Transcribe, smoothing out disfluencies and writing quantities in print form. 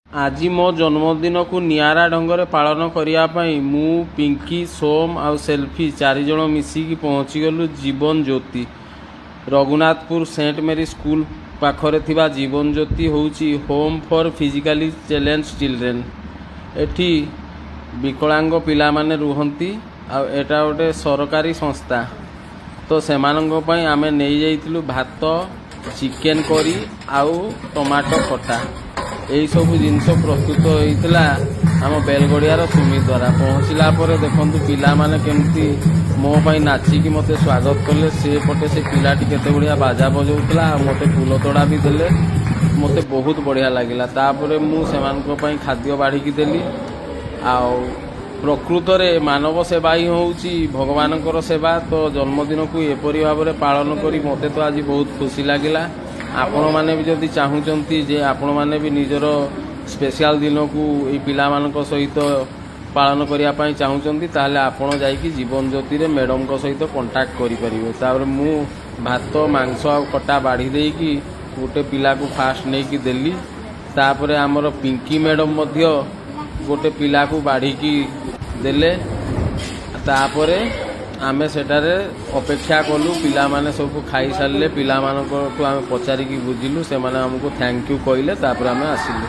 आज मो जन्मदिन को निआरा ढंग पालन करने मु पिंकी सोम आउ सेल्फी 4 जन मिसिकी पहुँची गलु जीवन ज्योति रघुनाथपुर सेंट मेरी स्कूल पाखरे थिबा जीवन ज्योति होउची home for physically challenge children. एठी विकलांग पिला माने रुहंती आ एटा गोटे सरकारी संस्था। तो सेमानंग पई आमे नेई जाइतिलु भात चिकेन करी आउ टमाटो खटा यही सब जिनस प्रस्तुत होता आम बेलगड़ियार सुमी द्वारा। पहुँचला देखु पिला माने केमती मो पाई नाचिकी मते स्वागत कले। से पटे से पिलाटी केते बढ़िया बाजा बजाउतला मते फूल तोड़ा भी देले मते बहुत बढ़िया लगिला। तापरे मु सेमानक पई खाद्य बाढ़िकी देली। आउ प्रकृत रे मानव सेवा ही होउची भगवानकर सेवा। तो जन्मदिन को एपरी भाव में पालन करी मते तो आज बहुत खुशी लगिला। आपण माने भी जदि चाहूचंती जे आपण माने भी निजर स्पेशल दिन को ये पिला मानक सहित पालन करिया पई चाहूचंती ताले आपण जाईकी जीवन ज्योति रे मैडम को सहित कांटेक्ट करि परिबे। तापर मु भात मांस आ कटा बाढ़ी देकी गोटे पिला को फास्ट नहीं की देली। तापर आमर पिंकी मैडम मध्य गोटे पिला को बाढ़ी की देले। तापरे आमे सेटारे अपेक्षा कलु पिला माने सब खाई सारले। पिला मानक आमे पचारिकी बुझिलु से माने हमको थैंक यू कहले। तापर आमे आसिलु।